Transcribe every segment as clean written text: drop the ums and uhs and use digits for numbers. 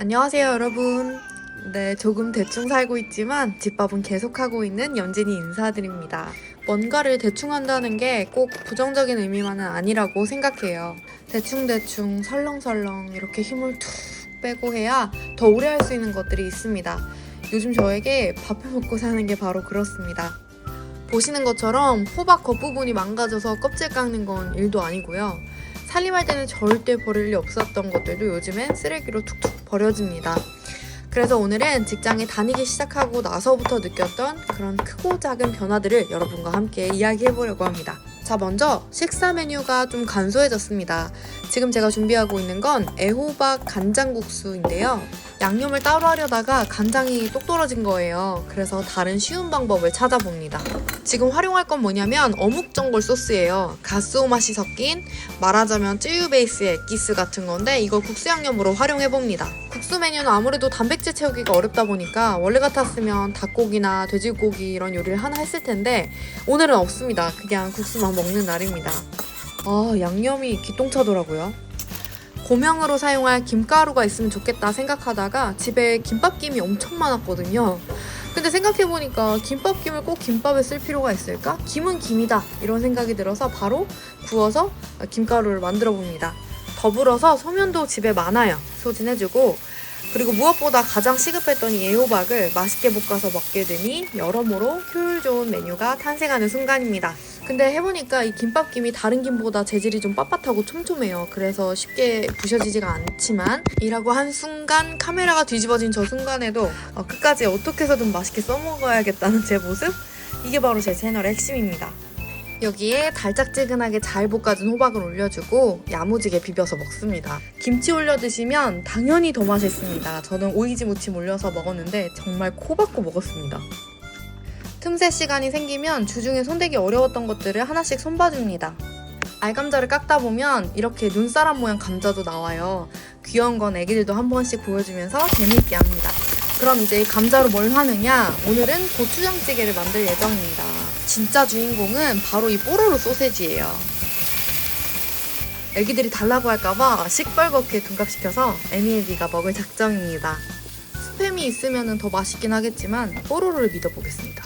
안녕하세요, 여러분. 네, 조금 대충 살고 있지만 집밥은 계속하고 있는 연진이 인사드립니다. 뭔가를 대충 한다는 게 꼭 부정적인 의미만은 아니라고 생각해요. 대충대충 설렁설렁 이렇게 힘을 툭 빼고 해야 더 오래 할 수 있는 것들이 있습니다. 요즘 저에게 밥을 먹고 사는 게 바로 그렇습니다. 보시는 것처럼 호박 겉부분이 망가져서 껍질 깎는 건 일도 아니고요. 살림할 때는 절대 버릴 리 없었던 것들도 요즘엔 쓰레기로 툭툭 버려집니다. 그래서 오늘은 직장에 다니기 시작하고 나서부터 느꼈던 그런 크고 작은 변화들을 여러분과 함께 이야기해보려고 합니다. 자, 먼저 식사 메뉴가 좀 간소해졌습니다. 지금 제가 준비하고 있는 건 애호박 간장국수인데요. 양념을 따로 하려다가 간장이 똑 떨어진 거예요. 그래서 다른 쉬운 방법을 찾아봅니다. 지금 활용할 건 뭐냐면 어묵전골 소스예요. 가스오 맛이 섞인 말하자면 쯔유 베이스의 엑기스 같은 건데 이걸 국수 양념으로 활용해봅니다. 국수 메뉴는 아무래도 단백질 채우기가 어렵다 보니까 원래 같았으면 닭고기나 돼지고기 이런 요리를 하나 했을 텐데 오늘은 없습니다. 그냥 국수만 먹는 날입니다. 양념이 기똥차더라고요. 고명으로 사용할 김가루가 있으면 좋겠다 생각하다가 집에 김밥김이 엄청 많았거든요. 근데 생각해보니까 김밥김을 꼭 김밥에 쓸 필요가 있을까? 김은 김이다 이런 생각이 들어서 바로 구워서 김가루를 만들어 봅니다. 더불어서 소면도 집에 많아요. 소진해주고 그리고 무엇보다 가장 시급했던 이 애호박을 맛있게 볶아서 먹게 되니 여러모로 효율 좋은 메뉴가 탄생하는 순간입니다. 근데 해보니까 이 김밥김이 다른 김보다 재질이 좀 빳빳하고 촘촘해요. 그래서 쉽게 부셔지지가 않지만 이라고 한 순간 카메라가 뒤집어진 저 순간에도 끝까지 어떻게 해서든 맛있게 써먹어야겠다는 제 모습? 이게 바로 제 채널의 핵심입니다. 여기에 달짝지근하게 잘 볶아준 호박을 올려주고 야무지게 비벼서 먹습니다. 김치 올려 드시면 당연히 더 맛있습니다. 저는 오이지 무침 올려서 먹었는데 정말 코박고 먹었습니다. 틈새 시간이 생기면 주중에 손대기 어려웠던 것들을 하나씩 손봐줍니다. 알감자를 깎다 보면 이렇게 눈사람 모양 감자도 나와요. 귀여운 건 애기들도 한 번씩 보여주면서 재미있게 합니다. 그럼 이제 감자로 뭘 하느냐? 오늘은 고추장찌개를 만들 예정입니다. 진짜 주인공은 바로 이 뽀로로 소세지예요. 애기들이 달라고 할까봐 시뻘겋게 둔갑시켜서 애미애기가 먹을 작정입니다. 스팸이 있으면 더 맛있긴 하겠지만 뽀로로를 믿어보겠습니다.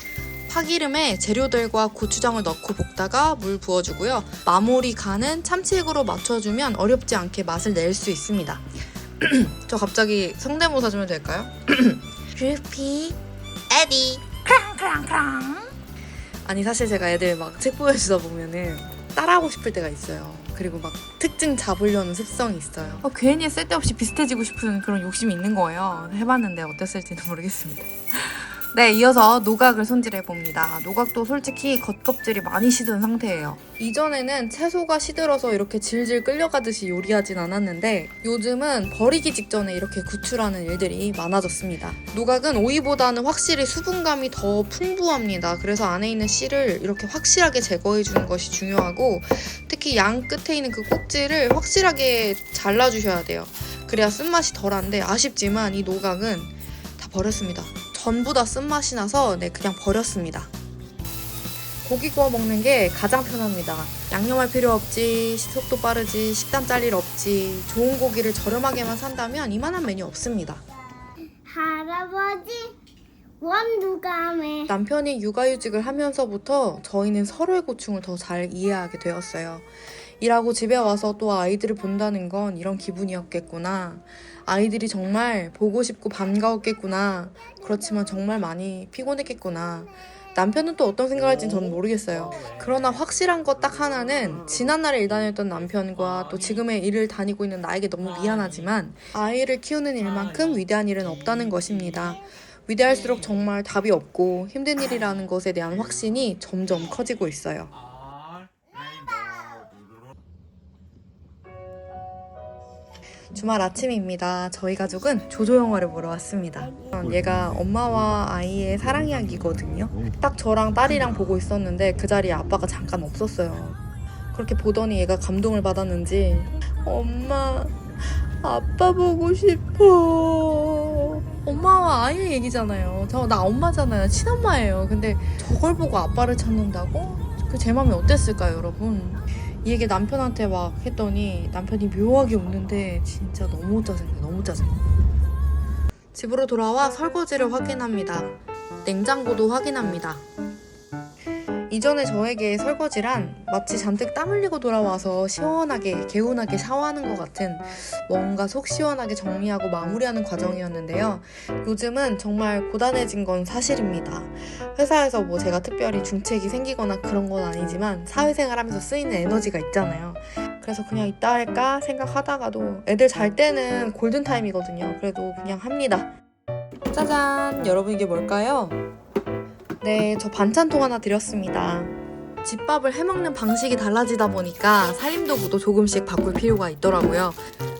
파기름에 재료들과 고추장을 넣고 볶다가 물 부어주고요. 마무리 간은 참치액으로 맞춰주면 어렵지 않게 맛을 낼 수 있습니다. 저 갑자기 성대모사 좀 해도 될까요? 루피, 에디, 크랑크랑크랑. 아니 사실 제가 애들 막 책 보여주다 보면은 따라하고 싶을 때가 있어요. 그리고 막 특징 잡으려는 습성이 있어요. 괜히 쓸데없이 비슷해지고 싶은 그런 욕심이 있는 거예요. 해봤는데 어땠을지는 모르겠습니다. 네, 이어서 노각을 손질해봅니다. 노각도 솔직히 겉껍질이 많이 시든 상태예요. 이전에는 채소가 시들어서 이렇게 질질 끌려가듯이 요리하진 않았는데 요즘은 버리기 직전에 이렇게 구출하는 일들이 많아졌습니다. 노각은 오이보다는 확실히 수분감이 더 풍부합니다. 그래서 안에 있는 씨를 이렇게 확실하게 제거해주는 것이 중요하고 특히 양 끝에 있는 그 꼭지를 확실하게 잘라주셔야 돼요. 그래야 쓴맛이 덜한데 아쉽지만 이 노각은 다 버렸습니다. 전부 다 쓴맛이 나서 그냥 버렸습니다. 고기 구워 먹는 게 가장 편합니다. 양념할 필요 없지, 속도 빠르지, 식단 짤 일 없지. 좋은 고기를 저렴하게만 산다면 이만한 메뉴 없습니다. 할아버지 원두감에 남편이 육아휴직을 하면서부터 저희는 서로의 고충을 더 잘 이해하게 되었어요. 일하고 집에 와서 또 아이들을 본다는 건 이런 기분이었겠구나. 아이들이 정말 보고 싶고 반가웠겠구나. 그렇지만 정말 많이 피곤했겠구나. 남편은 또 어떤 생각할지는 저는 모르겠어요. 그러나 확실한 것 딱 하나는 지난날에 일 다녔던 남편과 또 지금의 일을 다니고 있는 나에게 너무 미안하지만 아이를 키우는 일만큼 위대한 일은 없다는 것입니다. 위대할수록 정말 답이 없고 힘든 일이라는 것에 대한 확신이 점점 커지고 있어요. 주말 아침입니다. 저희 가족은 조조 영화를 보러 왔습니다. 얘가 엄마와 아이의 사랑 이야기거든요. 딱 저랑 딸이랑 보고 있었는데 그 자리에 아빠가 잠깐 없었어요. 그렇게 보더니 얘가 감동을 받았는지 엄마, 아빠 보고 싶어. 엄마와 아이의 얘기잖아요. 나 엄마잖아요. 친엄마예요. 근데 저걸 보고 아빠를 찾는다고? 제 마음이 어땠을까요, 여러분? 이 얘기 남편한테 막 했더니 남편이 묘하게 웃는데 진짜 너무 짜증나. 너무 짜증나. 집으로 돌아와 설거지를 확인합니다. 냉장고도 확인합니다. 이전에 저에게 설거지란 마치 잔뜩 땀 흘리고 돌아와서 시원하게 개운하게 샤워하는 것 같은 뭔가 속 시원하게 정리하고 마무리하는 과정이었는데요. 요즘은 정말 고단해진 건 사실입니다. 회사에서 뭐 제가 특별히 중책이 생기거나 그런 건 아니지만 사회생활 하면서 쓰이는 에너지가 있잖아요. 그래서 그냥 이따 할까 생각하다가도 애들 잘 때는 골든타임이거든요. 그래도 그냥 합니다. 짜잔! 여러분 이게 뭘까요? 네, 저 반찬통 하나 드렸습니다. 집밥을 해먹는 방식이 달라지다 보니까 살림도구도 조금씩 바꿀 필요가 있더라고요.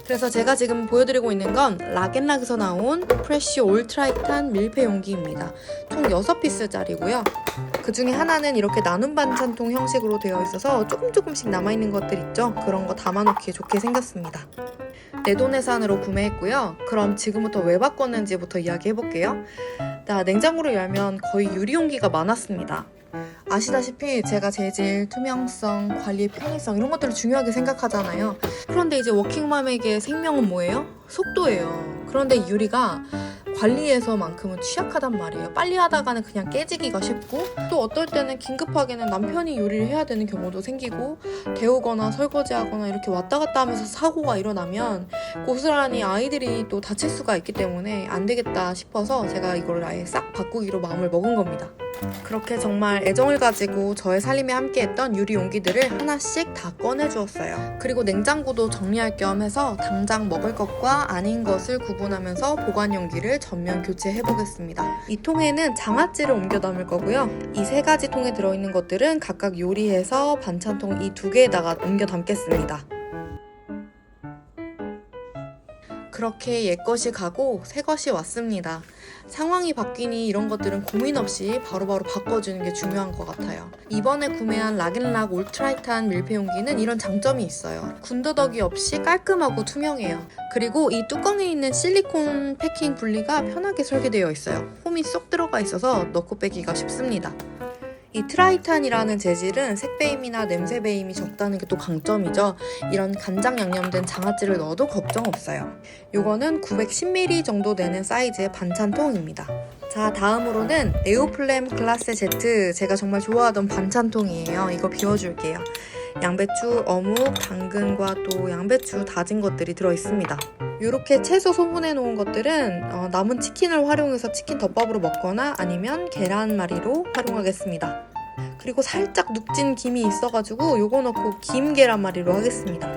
그래서 제가 지금 보여드리고 있는 건 락앤락에서 나온 프레쉬 올트라이탄 밀폐 용기입니다. 총 6피스짜리고요. 그 중에 하나는 이렇게 나눔 반찬통 형식으로 되어 있어서 조금씩 남아있는 것들 있죠? 그런 거 담아놓기에 좋게 생겼습니다. 내돈내산으로 구매했고요. 그럼 지금부터 왜 바꿨는지부터 이야기해볼게요. 냉장고를 열면 거의 유리용기가 많았습니다. 아시다시피 제가 재질, 투명성, 관리의 편의성 이런 것들을 중요하게 생각하잖아요. 그런데 이제 워킹맘에게 생명은 뭐예요? 속도예요. 그런데 유리가 관리에서만큼은 취약하단 말이에요. 빨리 하다가는 그냥 깨지기가 쉽고 또 어떨 때는 긴급하게는 남편이 요리를 해야 되는 경우도 생기고 데우거나 설거지하거나 이렇게 왔다 갔다 하면서 사고가 일어나면 고스란히 아이들이 또 다칠 수가 있기 때문에 안 되겠다 싶어서 제가 이걸 아예 싹 바꾸기로 마음을 먹은 겁니다. 그렇게 정말 애정을 가지고 저의 살림에 함께했던 유리 용기들을 하나씩 다 꺼내주었어요. 그리고 냉장고도 정리할 겸 해서 당장 먹을 것과 아닌 것을 구분하면서 보관 용기를 전면 교체해보겠습니다. 이 통에는 장아찌를 옮겨 담을 거고요. 이 3가지 통에 들어있는 것들은 각각 요리해서 반찬통 이 2개에다가 옮겨 담겠습니다. 그렇게 옛것이 가고 새것이 왔습니다. 상황이 바뀌니 이런 것들은 고민 없이 바로바로 바꿔주는 게 중요한 것 같아요. 이번에 구매한 락앤락 올트라이탄 밀폐용기는 이런 장점이 있어요. 군더더기 없이 깔끔하고 투명해요. 그리고 이 뚜껑에 있는 실리콘 패킹 분리가 편하게 설계되어 있어요. 홈이 쏙 들어가 있어서 넣고 빼기가 쉽습니다. 이 트라이탄이라는 재질은 색배임이나 냄새 배임이 적다는 게 또 강점이죠. 이런 간장 양념된 장아찌를 넣어도 걱정 없어요. 요거는 910ml 정도 되는 사이즈의 반찬통입니다. 자, 다음으로는 에오플렘 글라세 제트, 제가 정말 좋아하던 반찬통이에요. 이거 비워줄게요. 양배추, 어묵, 당근과 또 양배추 다진 것들이 들어있습니다. 이렇게 채소 소분해 놓은 것들은 남은 치킨을 활용해서 치킨 덮밥으로 먹거나 아니면 계란말이로 활용하겠습니다. 그리고 살짝 눅진 김이 있어가지고 요거 넣고 김 계란말이로 하겠습니다.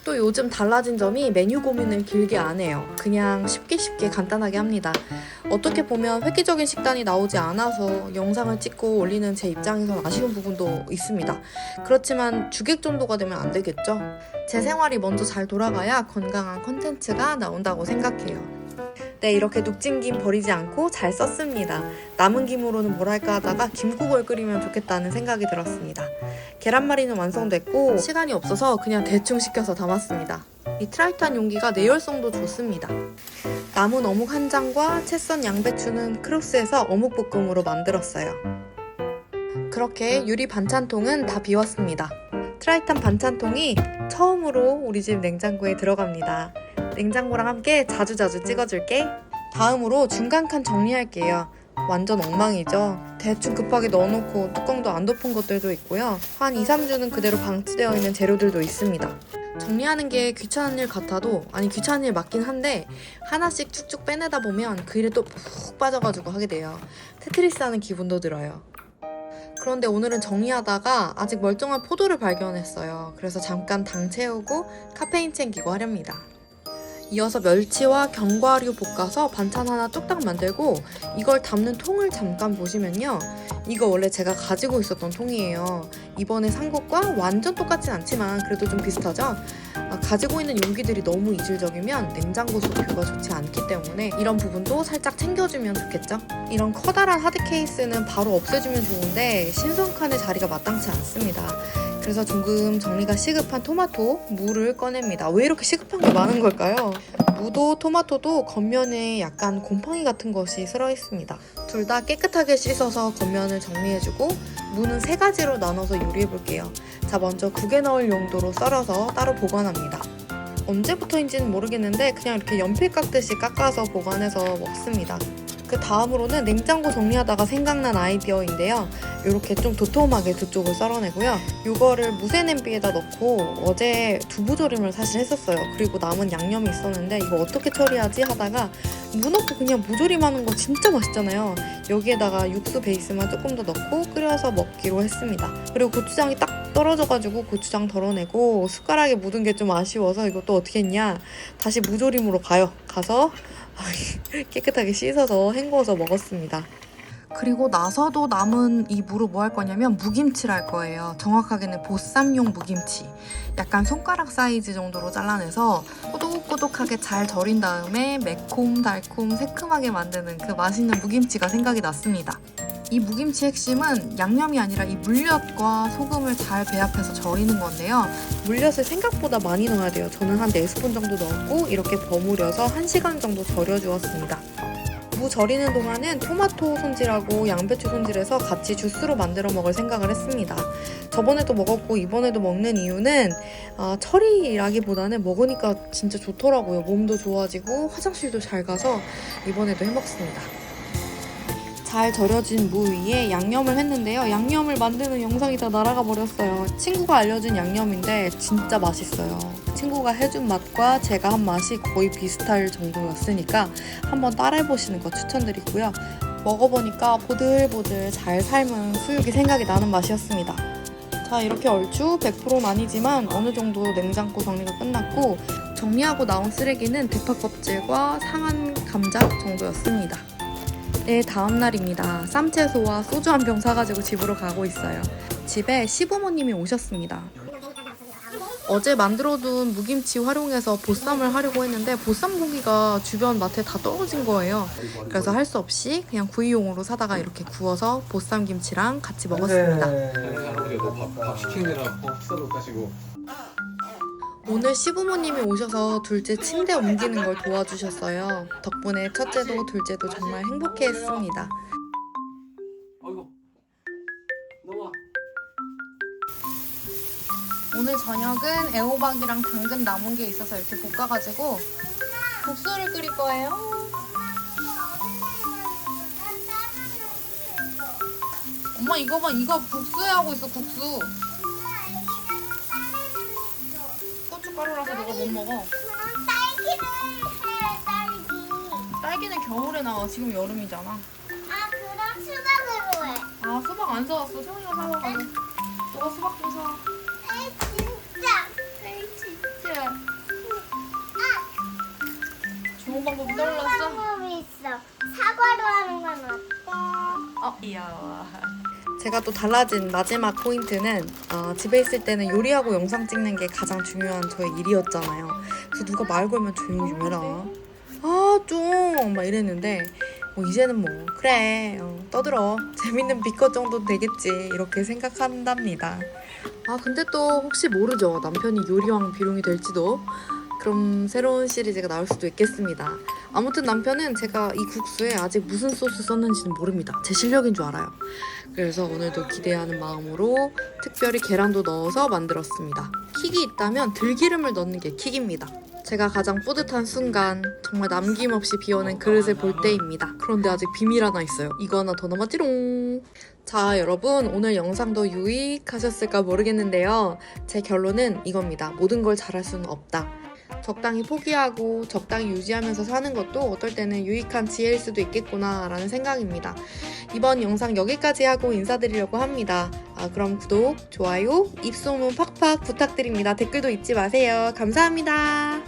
또 요즘 달라진 점이 메뉴 고민을 길게 안 해요. 그냥 쉽게 간단하게 합니다. 어떻게 보면 획기적인 식단이 나오지 않아서 영상을 찍고 올리는 제 입장에선 아쉬운 부분도 있습니다. 그렇지만 주객 정도가 되면 안 되겠죠? 제 생활이 먼저 잘 돌아가야 건강한 콘텐츠가 나온다고 생각해요. 네, 이렇게 눅진 김 버리지 않고 잘 썼습니다. 남은 김으로는 뭘 할까 하다가 김국을 끓이면 좋겠다는 생각이 들었습니다. 계란말이는 완성됐고 시간이 없어서 그냥 대충 식혀서 담았습니다. 이 트라이탄 용기가 내열성도 좋습니다. 남은 어묵 한 장과 채 썬 양배추는 크로스해서 어묵볶음으로 만들었어요. 그렇게 유리 반찬통은 다 비웠습니다. 트라이탄 반찬통이 처음으로 우리 집 냉장고에 들어갑니다. 냉장고랑 함께 자주 찍어줄게. 다음으로 중간 칸 정리할게요. 완전 엉망이죠. 대충 급하게 넣어놓고 뚜껑도 안 덮은 것들도 있고요. 한 2-3주는 그대로 방치되어 있는 재료들도 있습니다. 정리하는 게 귀찮은 일 같아도, 아니 귀찮은 일 맞긴 한데 하나씩 쭉쭉 빼내다 보면 그 일에 또 푹 빠져가지고 하게 돼요. 테트리스 하는 기분도 들어요. 그런데 오늘은 정리하다가 아직 멀쩡한 포도를 발견했어요. 그래서 잠깐 당 채우고 카페인 챙기고 하렵니다. 이어서 멸치와 견과류 볶아서 반찬 하나 뚝딱 만들고, 이걸 담는 통을 잠깐 보시면요, 이거 원래 제가 가지고 있었던 통이에요. 이번에 산 것과 완전 똑같진 않지만 그래도 좀 비슷하죠? 가지고 있는 용기들이 너무 이질적이면 냉장고 소표가 좋지 않기 때문에 이런 부분도 살짝 챙겨주면 좋겠죠? 이런 커다란 하드 케이스는 바로 없애주면 좋은데 신선칸의 자리가 마땅치 않습니다. 그래서 조금 정리가 시급한 토마토, 무를 꺼냅니다. 왜 이렇게 시급한 게 많은 걸까요? 무도 토마토도 겉면에 약간 곰팡이 같은 것이 슬어 있습니다. 둘 다 깨끗하게 씻어서 겉면을 정리해주고 무는 3가지로 나눠서 요리해볼게요. 자, 먼저 국에 넣을 용도로 썰어서 따로 보관합니다. 언제부터인지는 모르겠는데 그냥 이렇게 연필 깎듯이 깎아서 보관해서 먹습니다. 그 다음으로는 냉장고 정리하다가 생각난 아이디어인데요. 이렇게 좀 도톰하게 두 쪽을 썰어내고요. 이거를 무쇠 냄비에다 넣고 어제 두부조림을 사실 했었어요. 그리고 남은 양념이 있었는데 이거 어떻게 처리하지 하다가 무 넣고 그냥 무조림하는 거 진짜 맛있잖아요. 여기에다가 육수 베이스만 조금 더 넣고 끓여서 먹기로 했습니다. 그리고 고추장이 딱 떨어져가지고 고추장 덜어내고 숟가락에 묻은 게 좀 아쉬워서 이것도 어떻게 했냐, 다시 무조림으로 가서 깨끗하게 씻어서 헹구어서 먹었습니다. 그리고 나서도 남은 이 무로 뭐 할 거냐면 무김치를 할 거예요. 정확하게는 보쌈용 무김치. 약간 손가락 사이즈 정도로 잘라내서 꼬독꼬독하게 잘 절인 다음에 매콤, 달콤, 새콤하게 만드는 그 맛있는 무김치가 생각이 났습니다. 이 무김치 핵심은 양념이 아니라 이 물엿과 소금을 잘 배합해서 절이는 건데요. 물엿을 생각보다 많이 넣어야 돼요. 저는 한 4스푼 정도 넣었고 이렇게 버무려서 1시간 정도 절여 주었습니다. 무 절이는 동안은 토마토 손질하고 양배추 손질해서 같이 주스로 만들어 먹을 생각을 했습니다. 저번에도 먹었고 이번에도 먹는 이유는 처리라기보다는 먹으니까 진짜 좋더라고요. 몸도 좋아지고 화장실도 잘 가서 이번에도 해먹습니다. 잘 절여진 무 위에 양념을 했는데요. 양념을 만드는 영상이 다 날아가 버렸어요. 친구가 알려준 양념인데 진짜 맛있어요. 친구가 해준 맛과 제가 한 맛이 거의 비슷할 정도였으니까 한번 따라해보시는 거 추천드리고요. 먹어보니까 보들보들 잘 삶은 수육이 생각이 나는 맛이었습니다. 자, 이렇게 얼추 100%는 아니지만 어느 정도 냉장고 정리가 끝났고 정리하고 나온 쓰레기는 대파 껍질과 상한 감자 정도였습니다. 네, 다음 날입니다. 쌈채소와 소주 한 병 사가지고 집으로 가고 있어요. 집에 시부모님이 오셨습니다. 어제 만들어둔 무김치 활용해서 보쌈을 하려고 했는데 보쌈 고기가 주변 마트에 다 떨어진 거예요. 그래서 할 수 없이 그냥 구이용으로 사다가 이렇게 구워서 보쌈 김치랑 같이 먹었습니다. 밥 시키느라 썰어 가시고. 오늘 시부모님이 오셔서 둘째 침대 옮기는 걸 도와주셨어요. 덕분에 첫째도 둘째도 정말 행복해했습니다. 아이고. 넘어. 오늘 저녁은 애호박이랑 당근 남은 게 있어서 이렇게 볶아가지고 국수를 끓일 거예요. 엄마 이거 봐, 이거 국수에 하고 있어, 국수. 고춧가루라서 너가 못 먹어. 딸기를 해, 딸기. 딸기는 겨울에 나와. 지금 여름이잖아. 아, 그럼 수박으로 해. 아, 수박 안 사왔어. 세훈이가 사와가지고. 너가 수박 좀 사. 에이, 진짜. 에이, 진짜. 좋은 방법이 떠올랐어? 방법이 있어. 사과로 하는 건 어때? 이야. 제가 또 달라진 마지막 포인트는 집에 있을 때는 요리하고 영상 찍는 게 가장 중요한 저의 일이었잖아요. 그래서 누가 말 걸면 조용히 좀 해라. 좀 막 이랬는데 이제는 그래 떠들어. 재밌는 비컷 정도 되겠지 이렇게 생각한답니다. 근데 또 혹시 모르죠. 남편이 요리왕 비룡이 될지도. 그럼 새로운 시리즈가 나올 수도 있겠습니다. 아무튼 남편은 제가 이 국수에 아직 무슨 소스 썼는지는 모릅니다. 제 실력인 줄 알아요. 그래서 오늘도 기대하는 마음으로 특별히 계란도 넣어서 만들었습니다. 킥이 있다면 들기름을 넣는 게 킥입니다. 제가 가장 뿌듯한 순간, 정말 남김없이 비워낸 그릇을 볼 때입니다. 그런데 아직 비밀 하나 있어요. 이거 하나 더 남았지롱. 자, 여러분 오늘 영상도 유익하셨을까 모르겠는데요. 제 결론은 이겁니다. 모든 걸 잘할 수는 없다. 적당히 포기하고 적당히 유지하면서 사는 것도 어떨 때는 유익한 지혜일 수도 있겠구나 라는 생각입니다. 이번 영상 여기까지 하고 인사드리려고 합니다. 그럼 구독, 좋아요, 입소문 팍팍 부탁드립니다. 댓글도 잊지 마세요. 감사합니다.